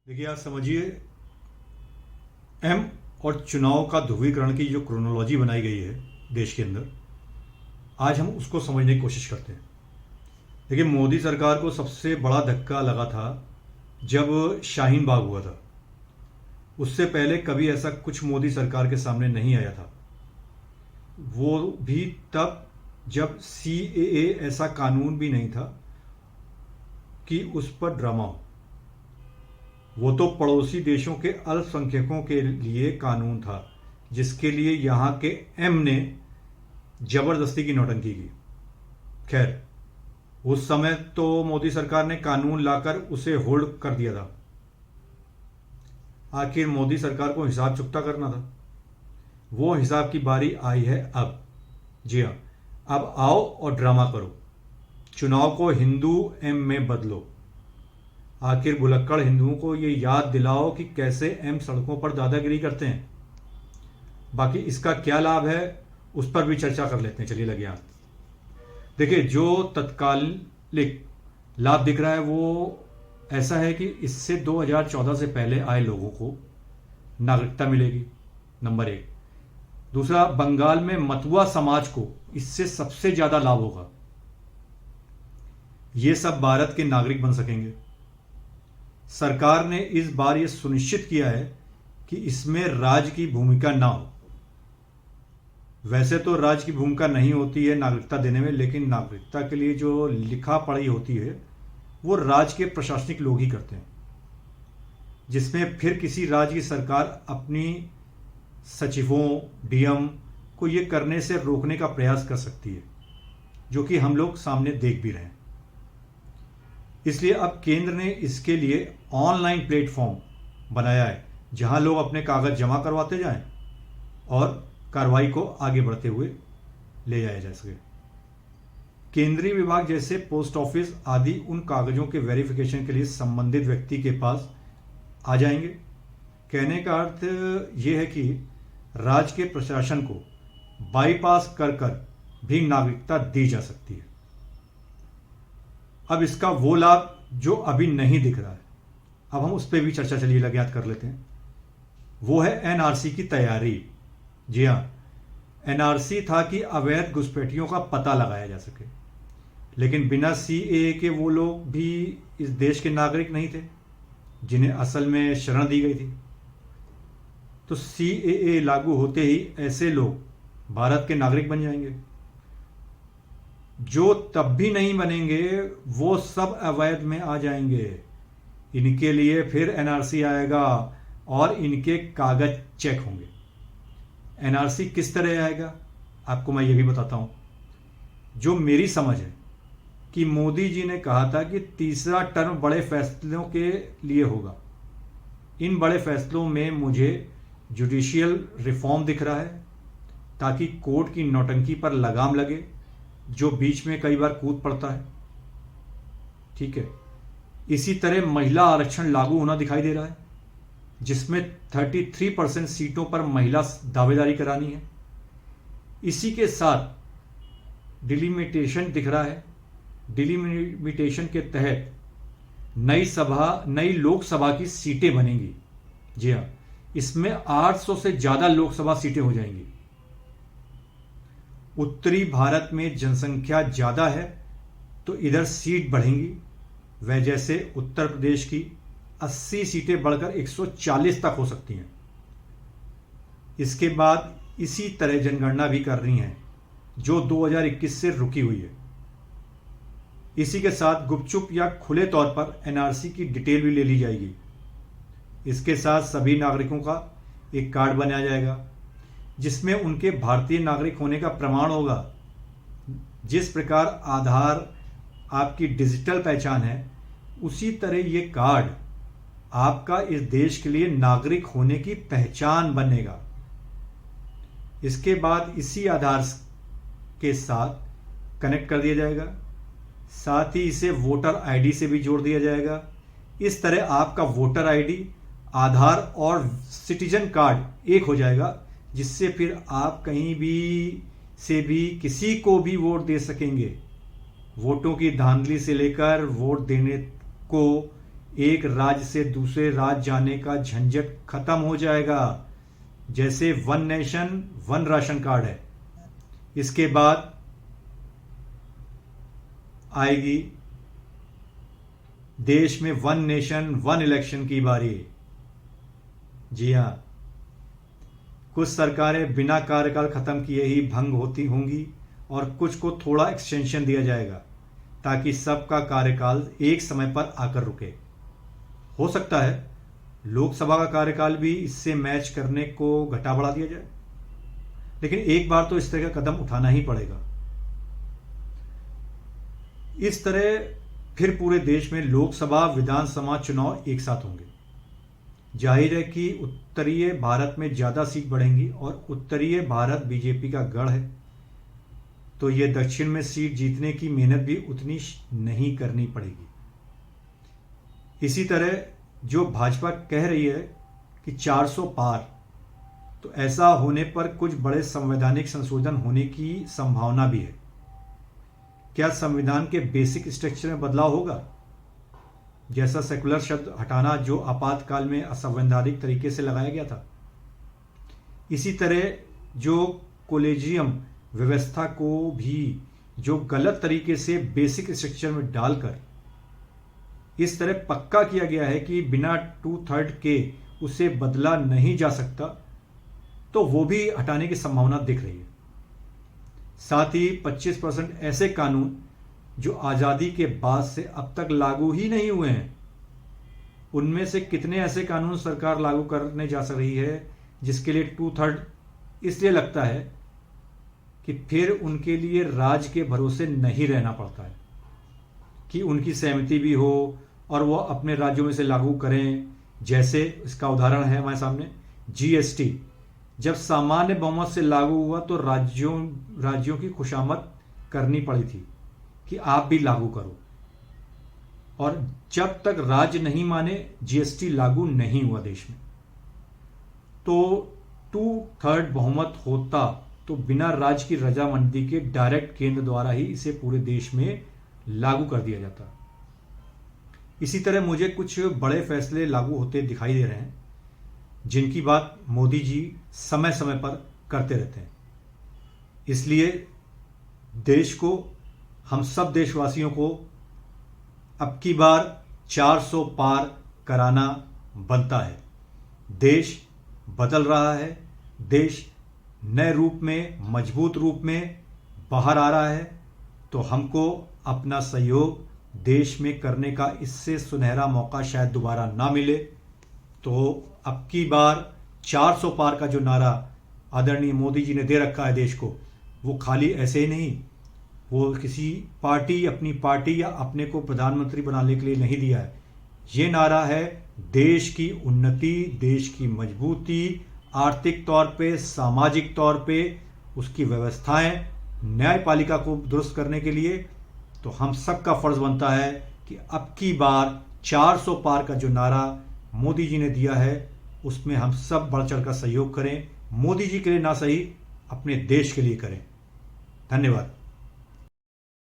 देखिए, आप समझिए एम और चुनाव का ध्रुवीकरण की जो क्रोनोलॉजी बनाई गई है देश के अंदर, आज हम उसको समझने की कोशिश करते हैं। देखिए, मोदी सरकार को सबसे बड़ा धक्का लगा था जब शाहीन बाग हुआ था। उससे पहले कभी ऐसा कुछ मोदी सरकार के सामने नहीं आया था। वो भी तब जब CAA ऐसा कानून भी नहीं था कि उस पर ड्रामा हो। वो तो पड़ोसी देशों के अल्पसंख्यकों के लिए कानून था, जिसके लिए यहाँ के एम ने जबरदस्ती की नौटंकी की। खैर, उस समय तो मोदी सरकार ने कानून लाकर उसे होल्ड कर दिया था। आखिर मोदी सरकार को हिसाब चुकता करना था। वो हिसाब की बारी आई है अब। जी हाँ, अब आओ और ड्रामा करो। चुनाव को हिंदू एम में बदलो। आखिर भुलक्कड़ हिंदुओं को ये याद दिलाओ कि कैसे एम सड़कों पर दादागिरी करते हैं। बाकी इसका क्या लाभ है, उस पर भी चर्चा कर लेते हैं। चलिए लगे हाथ। देखिए, जो तत्कालिक लाभ दिख रहा है वो ऐसा है कि इससे 2014 से पहले आए लोगों को नागरिकता मिलेगी, नंबर एक। दूसरा, बंगाल में मतुआ समाज को इससे सबसे ज्यादा लाभ होगा। ये सब भारत के नागरिक बन सकेंगे। सरकार ने इस बार यह सुनिश्चित किया है कि इसमें राज्य की भूमिका ना हो। वैसे तो राज्य की भूमिका नहीं होती है नागरिकता देने में, लेकिन नागरिकता के लिए जो लिखा पढ़ी होती है वो राज्य के प्रशासनिक लोग ही करते हैं, जिसमें फिर किसी राज्य की सरकार अपनी सचिवों, डीएम को ये करने से रोकने का प्रयास कर सकती है, जो कि हम लोग सामने देख भी रहे हैं। इसलिए अब केंद्र ने इसके लिए ऑनलाइन प्लेटफॉर्म बनाया है, जहां लोग अपने कागज जमा करवाते जाएं और कार्रवाई को आगे बढ़ते हुए ले जाया जा सके। केंद्रीय विभाग जैसे पोस्ट ऑफिस आदि उन कागजों के वेरिफिकेशन के लिए संबंधित व्यक्ति के पास आ जाएंगे। कहने का अर्थ यह है कि राज्य के प्रशासन को बाईपास कर कर भी नागरिकता दी जा सकती है। अब इसका वो लाभ जो अभी नहीं दिख रहा है, अब हम उस पर भी चर्चा चलिए लगे याद कर लेते हैं। वो है एनआरसी की तैयारी। जी हाँ, एनआरसी था कि अवैध घुसपैठियों का पता लगाया जा सके, लेकिन बिना CAA के वो लोग भी इस देश के नागरिक नहीं थे जिन्हें असल में शरण दी गई थी। तो CAA लागू होते ही ऐसे लोग भारत के नागरिक बन जाएंगे। जो तब भी नहीं बनेंगे वो सब अवैध में आ जाएंगे। इनके लिए फिर एनआरसी आएगा और इनके कागज चेक होंगे। एनआरसी किस तरह आएगा आपको मैं ये भी बताता हूं। जो मेरी समझ है कि मोदी जी ने कहा था कि तीसरा टर्म बड़े फैसलों के लिए होगा। इन बड़े फैसलों में मुझे जुडिशियल रिफॉर्म दिख रहा है, ताकि कोर्ट की नौटंकी पर लगाम लगे, जो बीच में कई बार कूद पड़ता है। ठीक है, इसी तरह महिला आरक्षण लागू होना दिखाई दे रहा है, जिसमें 33% सीटों पर महिला दावेदारी करानी है। इसी के साथ डिलिमिटेशन दिख रहा है। डिलिमिटेशन के तहत नई लोकसभा की सीटें बनेंगी। जी हाँ, इसमें 800 से ज्यादा लोकसभा सीटें हो जाएंगी। उत्तरी भारत में जनसंख्या ज्यादा है तो इधर सीट बढ़ेंगी। वह जैसे उत्तर प्रदेश की 80 सीटें बढ़कर 140 तक हो सकती हैं। इसके बाद इसी तरह जनगणना भी करनी है, जो 2021 से रुकी हुई है। इसी के साथ गुपचुप या खुले तौर पर एनआरसी की डिटेल भी ले ली जाएगी। इसके साथ सभी नागरिकों का एक कार्ड बनाया जाएगा, जिसमें उनके भारतीय नागरिक होने का प्रमाण होगा। जिस प्रकार आधार आपकी डिजिटल पहचान है, उसी तरह ये कार्ड आपका इस देश के लिए नागरिक होने की पहचान बनेगा। इसके बाद इसी आधार के साथ कनेक्ट कर दिया जाएगा। साथ ही इसे वोटर आईडी से भी जोड़ दिया जाएगा। इस तरह आपका वोटर आईडी, आधार और सिटीजन कार्ड एक हो जाएगा, जिससे फिर आप कहीं भी से भी किसी को भी वोट दे सकेंगे। वोटों की धांधली से लेकर वोट देने को एक राज्य से दूसरे राज्य जाने का झंझट खत्म हो जाएगा। जैसे one nation one ration card है, इसके बाद आएगी देश में वन नेशन वन इलेक्शन की बारी। जी हां, कुछ सरकारें बिना कार्यकाल खत्म किए ही भंग होती होंगी और कुछ को थोड़ा एक्सटेंशन दिया जाएगा ताकि सबका कार्यकाल एक समय पर आकर रुके। हो सकता है लोकसभा का कार्यकाल भी इससे मैच करने को घटा बढ़ा दिया जाए, लेकिन एक बार तो इस तरह का कदम उठाना ही पड़ेगा। इस तरह फिर पूरे देश में लोकसभा विधानसभा चुनाव एक साथ होंगे। जाहिर है कि उत्तरीय भारत में ज्यादा सीट बढ़ेंगी और उत्तरीय भारत बीजेपी का गढ़ है, तो यह दक्षिण में सीट जीतने की मेहनत भी उतनी नहीं करनी पड़ेगी। इसी तरह जो भाजपा कह रही है कि 400 पार, तो ऐसा होने पर कुछ बड़े संवैधानिक संशोधन होने की संभावना भी है। क्या संविधान के बेसिक स्ट्रक्चर में बदलाव होगा, जैसा सेकुलर शब्द हटाना जो आपातकाल में असंवैधानिक तरीके से लगाया गया था। इसी तरह जो कॉलेजियम व्यवस्था को भी जो गलत तरीके से बेसिक स्ट्रक्चर में डालकर इस तरह पक्का किया गया है कि बिना 2/3 के उसे बदला नहीं जा सकता, तो वो भी हटाने की संभावना दिख रही है। साथ ही 25% ऐसे कानून जो आजादी के बाद से अब तक लागू ही नहीं हुए हैं, उनमें से कितने ऐसे कानून सरकार लागू करने जा रही है जिसके लिए 2/3 इसलिए लगता है कि फिर उनके लिए राज्य के भरोसे नहीं रहना पड़ता है कि उनकी सहमति भी हो और वो अपने राज्यों में से लागू करें। जैसे इसका उदाहरण है हमारे सामने जीएसटी, जब सामान्य बहुमत से लागू हुआ तो राज्यों की खुशामद करनी पड़ी थी कि आप भी लागू करो, और जब तक राज्य नहीं माने जीएसटी लागू नहीं हुआ देश में। तो 2/3 बहुमत होता तो बिना राज्य की रजामंदी के डायरेक्ट केंद्र द्वारा ही इसे पूरे देश में लागू कर दिया जाता। इसी तरह मुझे कुछ बड़े फैसले लागू होते दिखाई दे रहे हैं जिनकी बात मोदी जी समय समय पर करते रहते हैं। इसलिए देश को, हम सब देशवासियों को अब की बार 400 पार कराना बनता है। देश बदल रहा है, देश नए रूप में, मजबूत रूप में बाहर आ रहा है, तो हमको अपना सहयोग देश में करने का इससे सुनहरा मौका शायद दोबारा ना मिले। तो अब की बार 400 पार का जो नारा आदरणीय मोदी जी ने दे रखा है देश को, वो खाली ऐसे ही नहीं, वो किसी पार्टी, अपनी पार्टी या अपने को प्रधानमंत्री बनाने के लिए नहीं दिया है। ये नारा है देश की उन्नति, देश की मजबूती, आर्थिक तौर पे, सामाजिक तौर पे उसकी व्यवस्थाएं, न्यायपालिका को दुरुस्त करने के लिए। तो हम सबका फर्ज बनता है कि अब की बार 400 पार का जो नारा मोदी जी ने दिया है उसमें हम सब बढ़ चढ़ कर सहयोग करें। मोदी जी के लिए ना सही, अपने देश के लिए करें। धन्यवाद।